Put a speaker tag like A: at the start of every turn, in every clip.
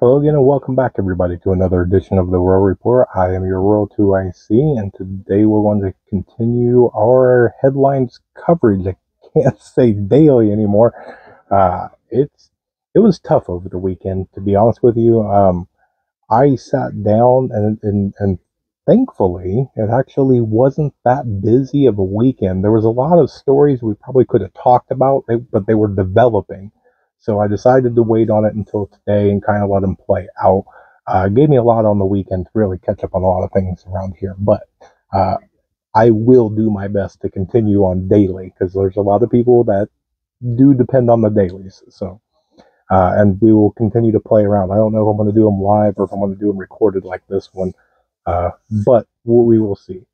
A: Hello again and welcome back everybody to another edition of the Rural Report. I am your Rural 2IC and today we're going to continue our headlines coverage. I can't say daily anymore. It was tough over the weekend, to be honest with you. I sat down and thankfully it actually wasn't that busy of a weekend. There was a lot of stories we probably could have talked about, but they were developing. So I decided to wait on it until today and kind of let them play out. It gave me a lot on the weekend to really catch up on a lot of things around here. But I will do my best to continue on daily because there's a lot of people that do depend on the dailies. So, and we will continue to play around. I don't know if I'm going to do them live or if I'm going to do them recorded like this one. But we will see.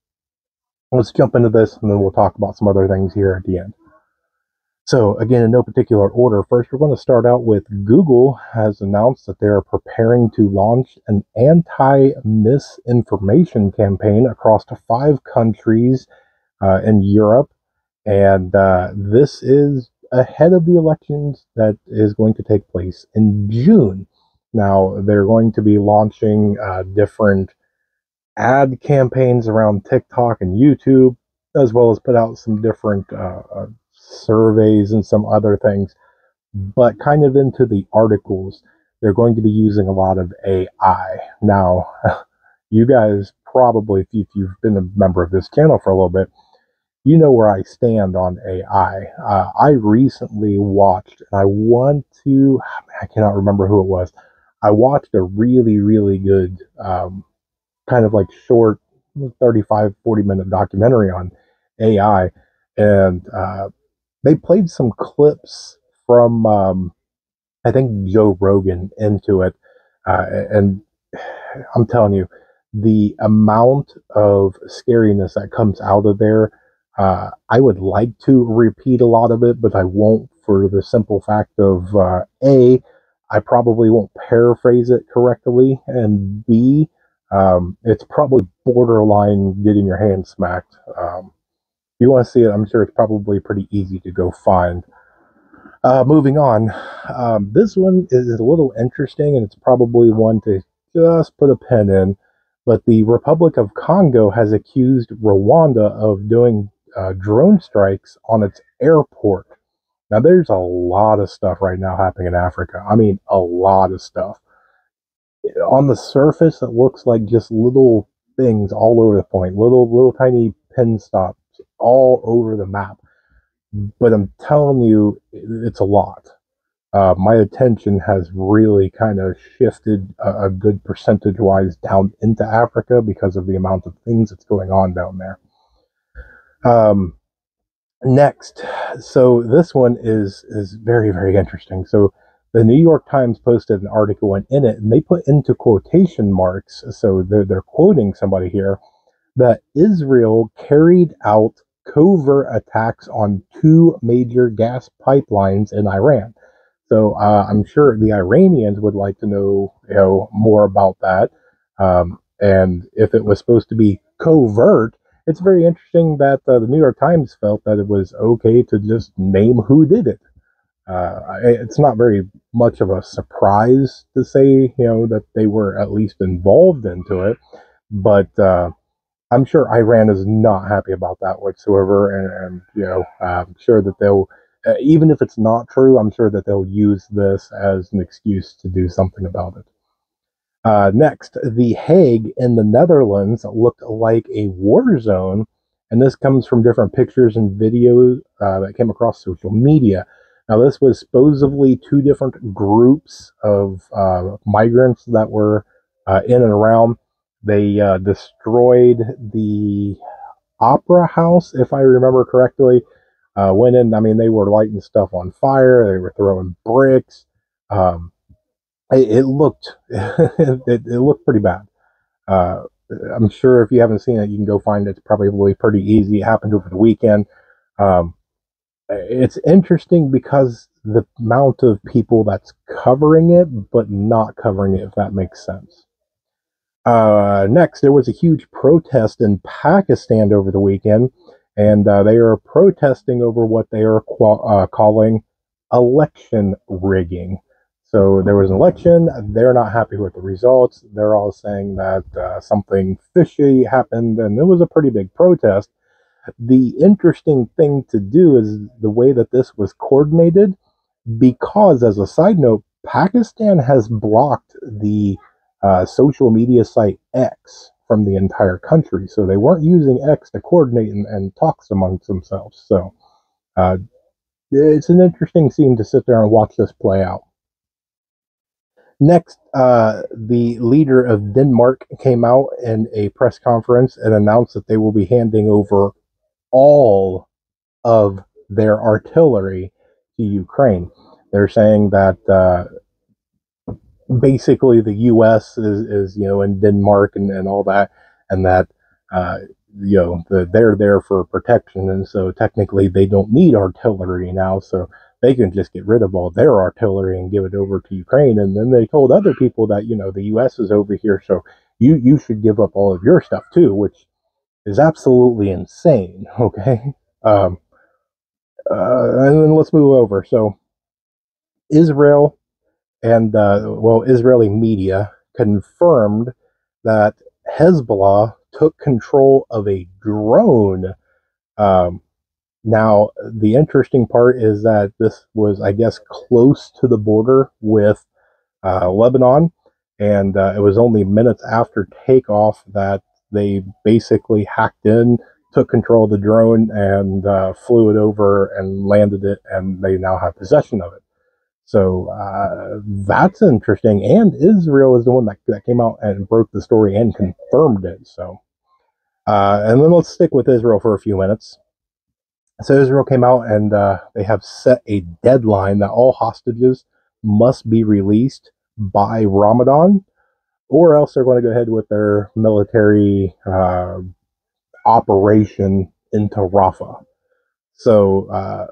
A: Let's jump into this and then we'll talk about some other things here at the end. So again, in no particular order, first we're going to start out with Google has announced that they are preparing to launch an anti-misinformation campaign across 5 countries in Europe. And this is ahead of the elections that is going to take place in June. Now, they're going to be launching different ad campaigns around TikTok and YouTube, as well as put out some different surveys and some other things. But kind of into the articles, they're going to be using a lot of AI. Now, you guys probably, if you've been a member of this channel for a little bit, you know where I stand on AI. I recently watched, and I cannot remember who it was. I watched a really, really good kind of like short 35, 40-minute documentary on AI. And they played some clips from, I think, Joe Rogan into it. And I'm telling you, the amount of scariness that comes out of there, I would like to repeat a lot of it, but I won't for the simple fact of, A, I probably won't paraphrase it correctly, and B, it's probably borderline getting your hand smacked. If you want to see it, I'm sure it's probably pretty easy to go find. Moving on, this one is a little interesting, and it's probably one to just put a pin in. But the Republic of Congo has accused Rwanda of doing drone strikes on its airport. Now, there's a lot of stuff right now happening in Africa. I mean, a lot of stuff. On the surface, it looks like just little things all over the point, little tiny pin stops all over the map. But I'm telling you, it's a lot. My attention has really kind of shifted a good percentage-wise down into Africa because of the amount of things that's going on down there. Next, so this one is very, very interesting. So the New York Times posted an article, and in it, and they put into quotation marks, so they're quoting somebody here, that Israel carried out covert attacks on 2 major gas pipelines in Iran. So I'm sure the Iranians would like to know, more about that. And if it was supposed to be covert, it's very interesting that the New York Times felt that it was okay to just name who did it. It's not very much of a surprise to say, that they were at least involved into it, but I'm sure Iran is not happy about that whatsoever, and I'm sure that they'll, even if it's not true, I'm sure that they'll use this as an excuse to do something about it. Next, The Hague in the Netherlands looked like a war zone, and this comes from different pictures and videos that came across social media. Now, this was supposedly 2 different groups of migrants that were in and around. They destroyed the Opera House, if I remember correctly. Went in, I mean, they were lighting stuff on fire. They were throwing bricks. It looked it looked pretty bad. I'm sure if you haven't seen it, you can go find it. It's probably pretty easy. It happened over the weekend. It's interesting because the amount of people that's covering it, but not covering it, if that makes sense. Next, there was a huge protest in Pakistan over the weekend, and they are protesting over what they are calling election rigging. So there was an election. They're not happy with the results. They're all saying that something fishy happened, and it was a pretty big protest. The interesting thing to do is the way that this was coordinated, because, as a side note, Pakistan has blocked the social media site X from the entire country. So they weren't using X to coordinate and talk amongst themselves. So uh, it's an interesting scene to sit there and watch this play out. Next, the leader of Denmark came out in a press conference and announced that they will be handing over all of their artillery to Ukraine. They're saying that basically the U.S. is in Denmark and all that, and that they're there for protection, and so technically they don't need artillery now, so they can just get rid of all their artillery and give it over to Ukraine. And then they told other people that the U.S. is over here, so you should give up all of your stuff too, which is absolutely insane. Okay, and then let's move over. So Israel and Israeli media confirmed that Hezbollah took control of a drone. Now, the interesting part is that this was, I guess, close to the border with Lebanon, and it was only minutes after takeoff that they basically hacked in, took control of the drone, and flew it over and landed it, and they now have possession of it. So that's interesting. And Israel is the one that came out and broke the story and confirmed it. So, and then let's stick with Israel for a few minutes. So Israel came out and they have set a deadline that all hostages must be released by Ramadan, or else they're going to go ahead with their military operation into Rafah. So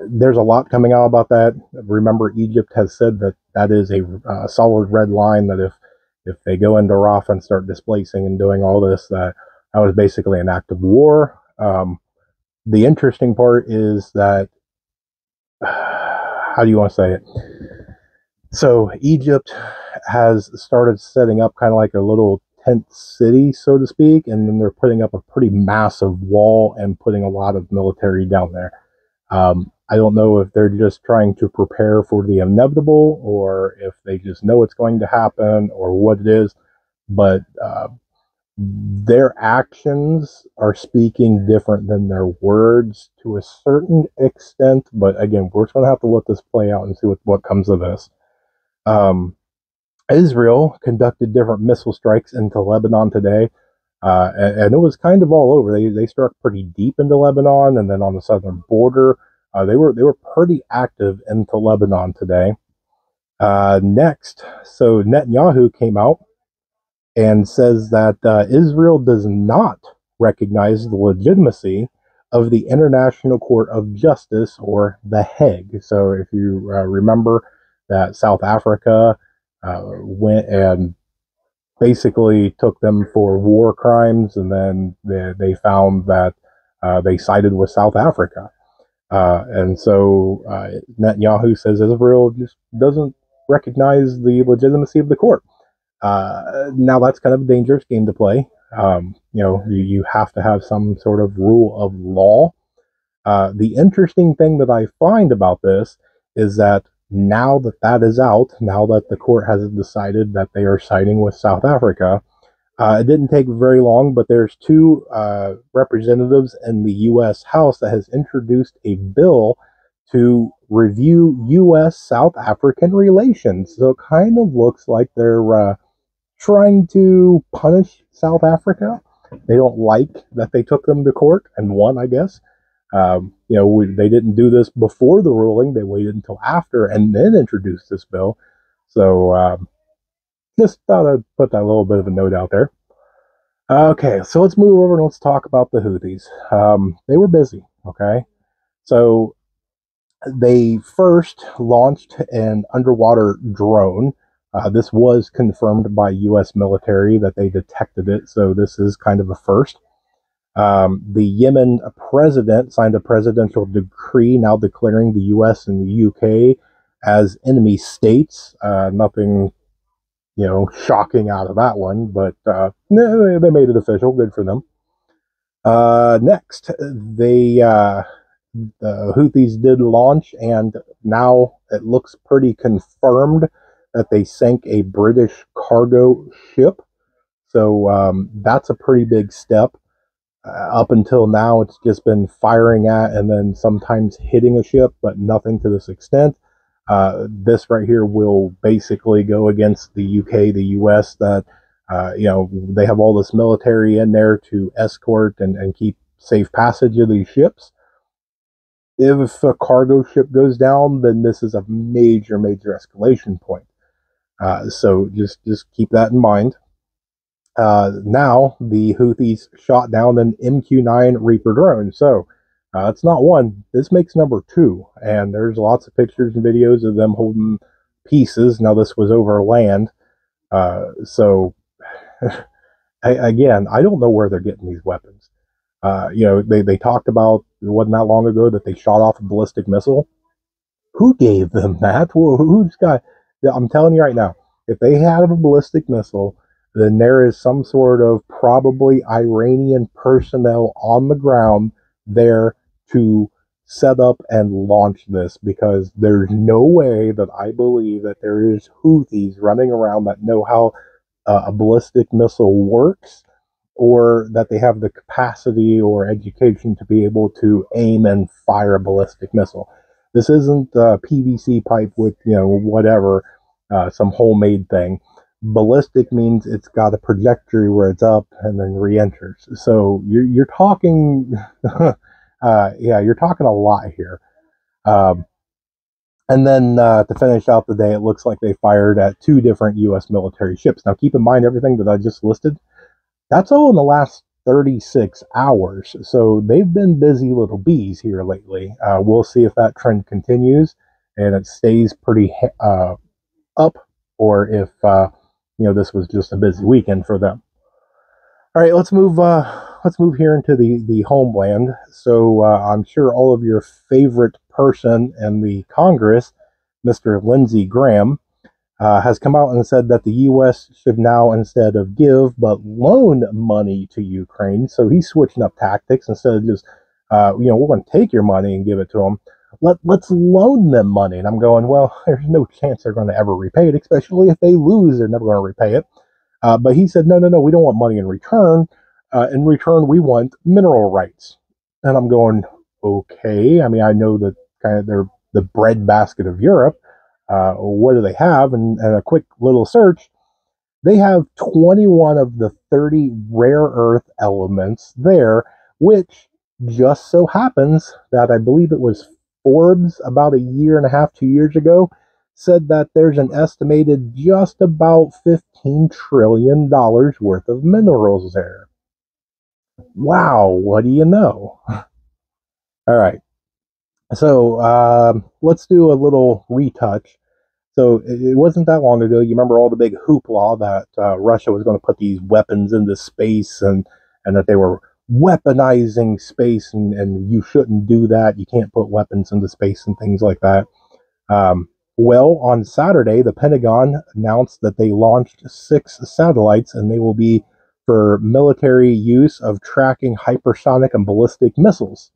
A: there's a lot coming out about that. Remember, Egypt has said that is a solid red line, that if they go into Rafah and start displacing and doing all this, that was basically an act of war. The interesting part is that, how do you want to say it? So Egypt has started setting up kind of like a little tent city, so to speak, and then they're putting up a pretty massive wall and putting a lot of military down there. I don't know if they're just trying to prepare for the inevitable, or if they just know it's going to happen, or what it is, but their actions are speaking different than their words to a certain extent. But again, we're going to have to let this play out and see what comes of this. Israel conducted different missile strikes into Lebanon today. And it was kind of all over. They struck pretty deep into Lebanon, and then on the southern border, they were pretty active into Lebanon today. Next, so Netanyahu came out and says that Israel does not recognize the legitimacy of the International Court of Justice, or the Hague. So if you remember that South Africa went and basically took them for war crimes, and then they found that they sided with South Africa. And so Netanyahu says Israel just doesn't recognize the legitimacy of the court. Now that's kind of a dangerous game to play. You have to have some sort of rule of law. The interesting thing that I find about this is that now that is out, now that the court has decided that they are siding with South Africa, it didn't take very long, but there's two representatives in the U.S. House that has introduced a bill to review U.S.-South African relations. So it kind of looks like they're trying to punish South Africa. They don't like that they took them to court and won, I guess. They didn't do this before the ruling. They waited until after and then introduced this bill. So just thought I'd put that little bit of a note out there. Okay, so let's move over and let's talk about the Houthis. They were busy, okay? So they first launched an underwater drone. This was confirmed by U.S. military that they detected it, so this is kind of a first. The Yemen president signed a presidential decree now declaring the U.S. and the U.K. as enemy states. Nothing, shocking out of that one, but they made it official. Good for them. Next, the Houthis did launch, and now it looks pretty confirmed that they sank a British cargo ship. So that's a pretty big step. Up until now, it's just been firing at and then sometimes hitting a ship, but nothing to this extent. This right here will basically go against the UK, the US, that they have all this military in there to escort and keep safe passage of these ships. If a cargo ship goes down, then this is a major, major escalation point. So just keep that in mind. Now, the Houthis shot down an MQ9 Reaper drone. So it's not one. This makes number 2. And there's lots of pictures and videos of them holding pieces. Now, this was over land. So, again, I don't know where they're getting these weapons. They talked about, it wasn't that long ago, that they shot off a ballistic missile. Who gave them that? Who's got... I'm telling you right now, if they had a ballistic missile, then there is some sort of probably Iranian personnel on the ground there to set up and launch this, because there's no way that I believe that there is Houthis running around that know how a ballistic missile works, or that they have the capacity or education to be able to aim and fire a ballistic missile. This isn't a PVC pipe with, whatever, some homemade thing. Ballistic means it's got a trajectory where it's up and then re-enters. So you're talking, you're talking a lot here. And then to finish out the day, it looks like they fired at 2 different U.S. military ships. Now keep in mind everything that I just listed, that's all in the last 36 hours. So they've been busy little bees here lately. We'll see if that trend continues and it stays pretty up, or if this was just a busy weekend for them. All right, let's move here into the homeland. So I'm sure all of your favorite person in the Congress, Mr. Lindsey Graham, has come out and said that the U.S. should now, instead of give, but loan money to Ukraine. So he's switching up tactics. Instead of just, we're going to take your money and give it to them. Let's loan them money. And I'm going, well, there's no chance they're going to ever repay it, especially if they lose, they're never going to repay it. But he said, no, we don't want money in return. In return, we want mineral rights. And I'm going, okay. I mean, I know that kind of they're the breadbasket of Europe. What do they have? And a quick little search, they have 21 of the 30 rare earth elements there, which just so happens that I believe it was Forbes about a year and a half, 2 years ago, said that there's an estimated just about $15 trillion worth of minerals there. Wow, what do you know? All right. So let's do a little retouch. So it wasn't that long ago. You remember all the big hoopla that Russia was going to put these weapons into space, and that they were weaponizing space, and you shouldn't do that. You can't put weapons into space and things like that. Well, on Saturday, the Pentagon announced that they launched 6 satellites, and they will be for military use of tracking hypersonic and ballistic missiles.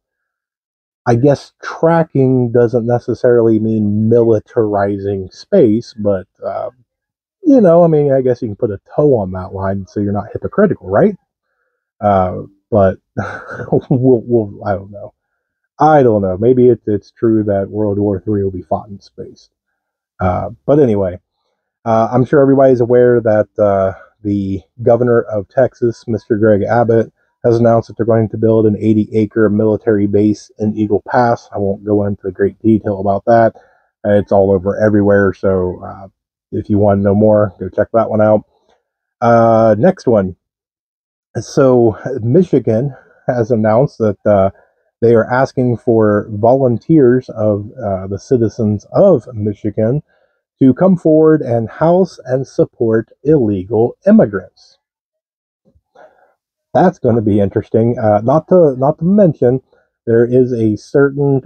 A: I guess tracking doesn't necessarily mean militarizing space, but, I guess you can put a toe on that line so you're not hypocritical, right? But I don't know. I don't know. Maybe it's true that World War III will be fought in space. But anyway, I'm sure everybody's aware that the governor of Texas, Mr. Greg Abbott, has announced that they're going to build an 80-acre military base in Eagle Pass. I won't go into great detail about that. It's all over everywhere, so if you want to know more, go check that one out. Next one. So Michigan has announced that they are asking for volunteers of the citizens of Michigan to come forward and house and support illegal immigrants. That's going to be interesting. Not to mention, there is a certain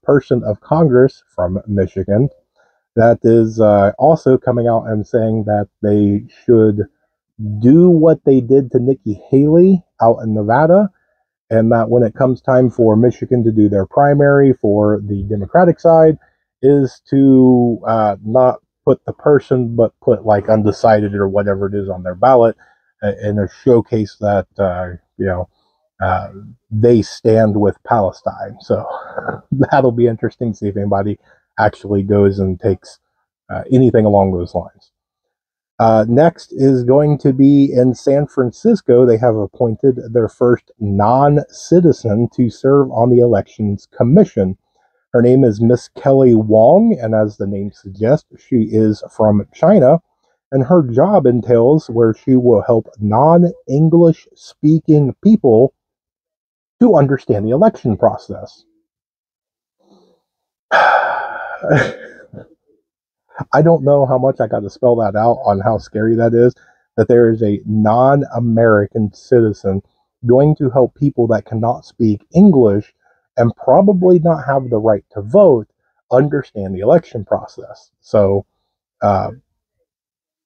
A: person of Congress from Michigan that is also coming out and saying that they should do what they did to Nikki Haley out in Nevada, and that when it comes time for Michigan to do their primary for the Democratic side, is to not put the person, but put like undecided or whatever it is on their ballot, in a showcase that they stand with Palestine. So that'll be interesting to see if anybody actually goes and takes anything along those lines. Next is going to be in San Francisco. They have appointed their first non-citizen to serve on the Elections Commission. Her name is Miss Kelly Wong, and as the name suggests, she is from China, and her job entails where she will help non-English speaking people to understand the election process. I don't know how much I got to spell that out on how scary that is, that there is a non-American citizen going to help people that cannot speak English and probably not have the right to vote understand the election process. So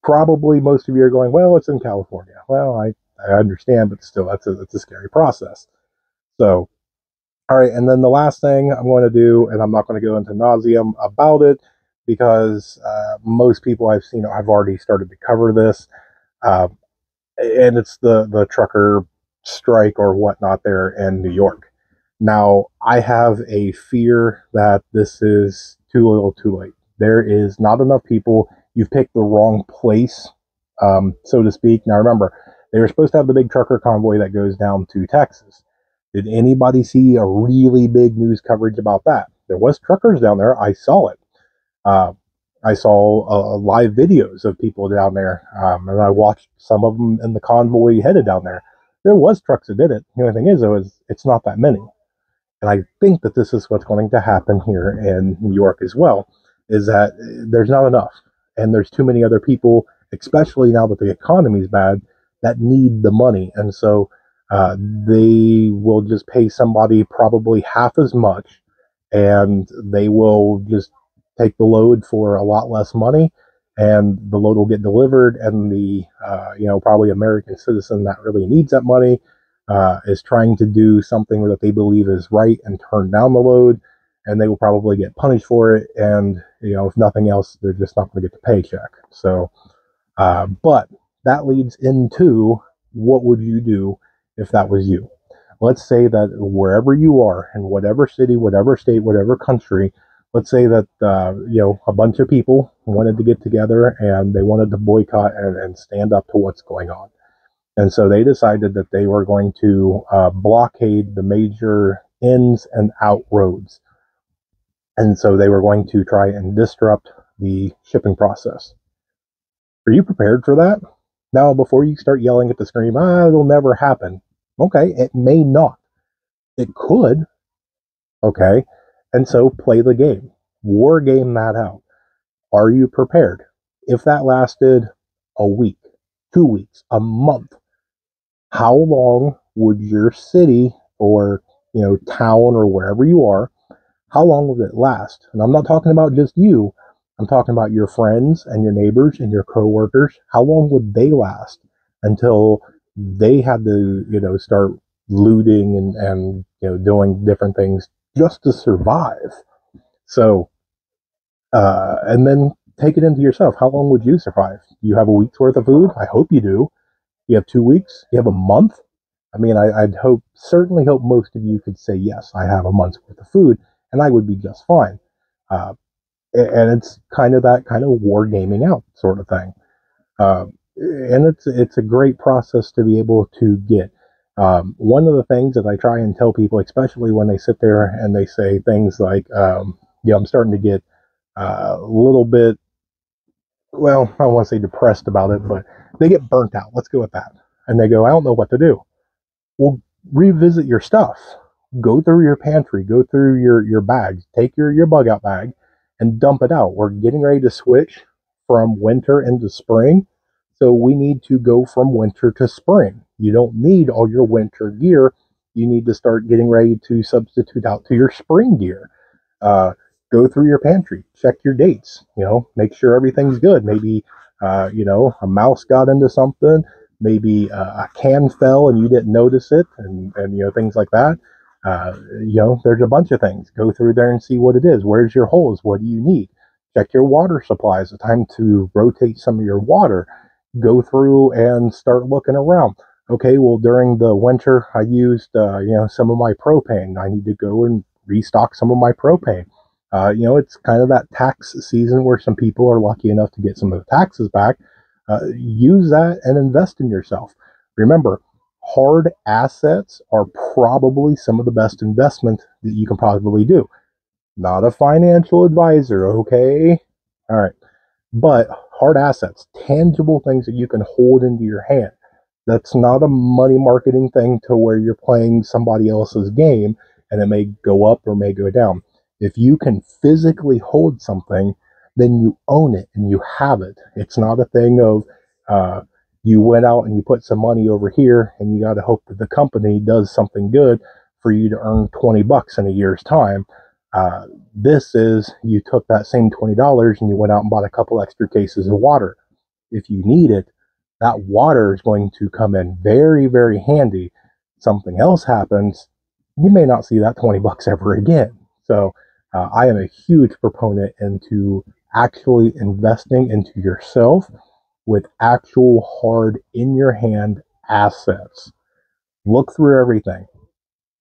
A: probably most of you are going, well, it's in California. Well, I understand, but still, that's a scary process. So, all right, and then the last thing I'm going to do, and I'm not going to go into nauseum about it, because most people I've seen, I've already started to cover this, and it's the trucker strike or whatnot there in New York. Now, I have a fear that this is too little too late. There is not enough people. You've picked the wrong place, so to speak. Now, remember, they were supposed to have the big trucker convoy that goes down to Texas. Did anybody see a really big news coverage about that? There was truckers down there. I saw it. I saw live videos of people down there, and I watched some of them in the convoy headed down there. There was trucks that did it. The only thing is, though, is it's not that many. And I think that this is what's going to happen here in New York as well, is that there's not enough. And there's too many other people, especially now that the economy is bad, that need the money. And so they will just pay somebody probably half as much, and they will just take the load for a lot less money, and the load will get delivered, and the probably American citizen that really needs that money is trying to do something that they believe is right and turn down the load, and they will probably get punished for it, and if nothing else, they're just not going to get the paycheck. So but that leads into, what would you do if that was you? Let's say that wherever you are, in whatever city, whatever state, whatever country, let's say that a bunch of people wanted to get together and they wanted to boycott and stand up to what's going on. And so they decided that they were going to blockade the major ins and out roads. And so they were going to try and disrupt the shipping process. Are you prepared for that? Now, before you start yelling at the screen, it'll never happen. Okay, it may not. It could. Okay, and so play the game. War game that out. Are you prepared? If that lasted a week, 2 weeks, a month, how long would your city or town or wherever you are, how long would it last? And I'm not talking about just you. I'm talking about your friends and your neighbors and your coworkers. How long would they last until they had to, start looting and doing different things just to survive? So, and then take it into yourself. How long would you survive? You have a week's worth of food? I hope you do. You have 2 weeks? You have a month? I mean, I'd certainly hope most of you could say, yes, I have a month's worth of food, and I would be just fine. And it's kind of that kind of war gaming out sort of thing. And it's a great process to be able to get. One of the things that I try and tell people, especially when they sit there and they say things like, I'm starting to get a little bit, well, I don't want to say depressed about it, but they get burnt out. Let's go with that. And they go, I don't know what to do. Well, revisit your stuff. Go through your pantry, go through your bags, take your bug out bag and dump it out. We're getting ready to switch from winter into spring. So we need to go from winter to spring. You don't need all your winter gear. You need to start getting ready to substitute out to your spring gear. go through your pantry, check your dates, make sure everything's good. Maybe, a mouse got into something, maybe a can fell and you didn't notice it, and things like that. There's a bunch of things. Go through there and see what it is. Where's your holes? What do you need? Check your water supplies. It's time to rotate some of your water. Go through and start looking around. Okay, well, during the winter, I used, some of my propane. I need to go and restock some of my propane. It's kind of that tax season where some people are lucky enough to get some of the taxes back. Use that and invest in yourself. Remember, hard assets are probably some of the best investment that you can possibly do. Not a financial advisor, okay? All right. But hard assets, tangible things that you can hold into your hand. That's not a money marketing thing to where you're playing somebody else's game and it may go up or may go down. If you can physically hold something, then you own it and you have it. It's not a thing of you went out and you put some money over here and you got to hope that the company does something good for you to earn $20 in a year's time. This is, you took that same $20 and you went out and bought a couple extra cases of water. If you need it, that water is going to come in very, very handy. Something else happens, you may not see that $20 ever again. So I am a huge proponent into actually investing into yourself with actual hard in your hand assets. Look through everything.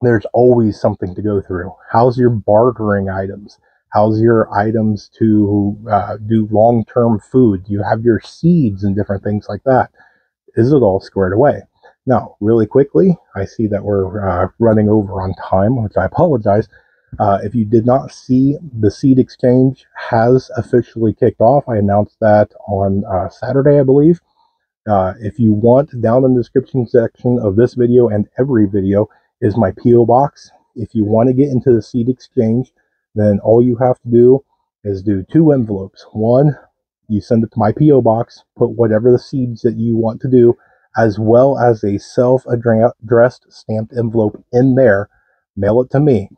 A: There's always something to go through. How's your bartering items? How's your items to do long-term food? Do you have your seeds and different things like that? Is it all squared away? Now, really quickly, I see that we're running over on time, which I apologize. If you did not see, the seed exchange has officially kicked off. I announced that on Saturday, I believe. If you want, down in the description section of this video and every video is my P.O. box. If you want to get into the seed exchange, then all you have to do is do 2 envelopes. One, you send it to my P.O. box, put whatever the seeds that you want to do, as well as a self-addressed stamped envelope in there, mail it to me.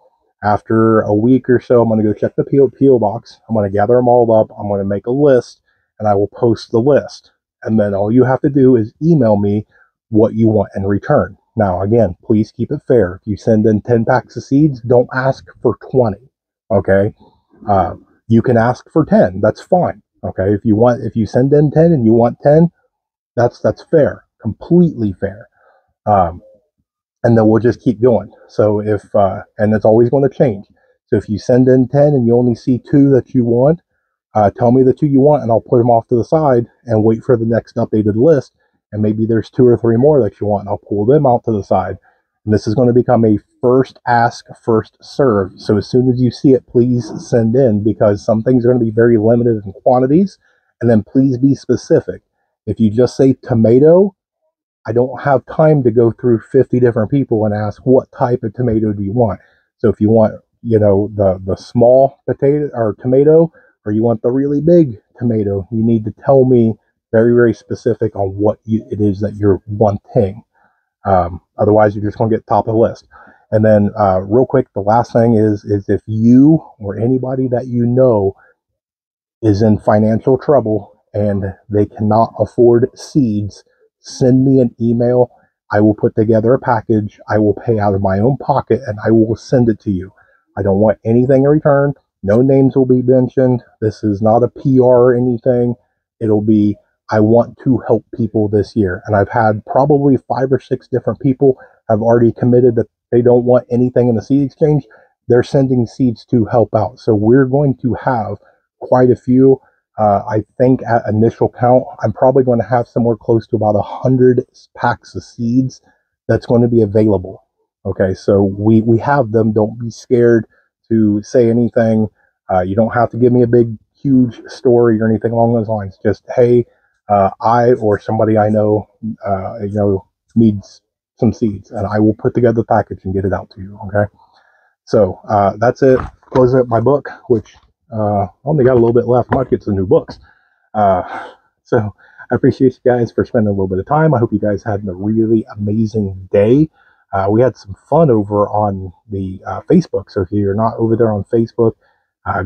A: After a week or so, I'm going to go check the P.O. box. I'm going to gather them all up. I'm going to make a list, and I will post the list. And then all you have to do is email me what you want in return. Now, again, please keep it fair. If you send in 10 packs of seeds, don't ask for 20, okay? You can ask for 10. That's fine, okay? If you send in 10 and you want 10, that's fair, completely fair. And then we'll just keep going. So and it's always going to change. So if you send in 10 and you only see 2 that you want, tell me the 2 you want and I'll put them off to the side and wait for the next updated list. And maybe there's 2 or 3 more that you want, and I'll pull them out to the side. And this is going to become a first ask, first serve. So as soon as you see it, please send in, because some things are going to be very limited in quantities. And then please be specific. If you just say tomato, I don't have time to go through 50 different people and ask what type of tomato do you want. So if you want, the small potato or tomato, or you want the really big tomato, you need to tell me very, very specific on what it is that you're wanting. Otherwise, you're just going to get top of the list. And then real quick, the last thing is if you or anybody that you know is in financial trouble and they cannot afford seeds, send me an email. I will put together a package. I will pay out of my own pocket and I will send it to you. I don't want anything in return. No names will be mentioned. This is not a PR or anything. It'll be, I want to help people this year. And I've had probably 5 or 6 different people have already committed that they don't want anything in the seed exchange. They're sending seeds to help out. So we're going to have quite a few. I think at initial count, I'm probably going to have somewhere close to about 100 packs of seeds that's going to be available. Okay, so we have them. Don't be scared to say anything. You don't have to give me a big, huge story or anything along those lines. Just, hey, I or somebody I know, needs some seeds, and I will put together the package and get it out to you. Okay, so that's it. Close up my book, which only got a little bit left. Might get some new books. So I appreciate you guys for spending a little bit of time. I hope you guys had a really amazing day. We had some fun over on the Facebook. So if you're not over there on Facebook,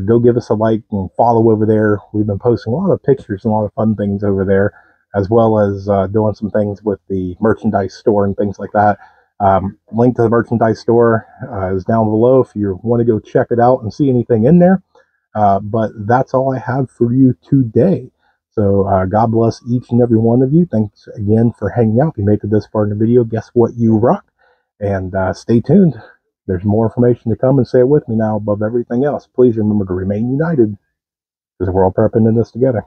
A: go give us a like and follow over there. We've been posting a lot of pictures and a lot of fun things over there, as well as doing some things with the merchandise store and things like that. Link to the merchandise store is down below if you want to go check it out and see anything in there. But that's all I have for you today. So God bless each and every one of you. Thanks again for hanging out. If you made it this far in the video, guess what? You rock. And stay tuned. There's more information to come, and say it with me now above everything else. Please remember to remain united, because we're all prepping in this together.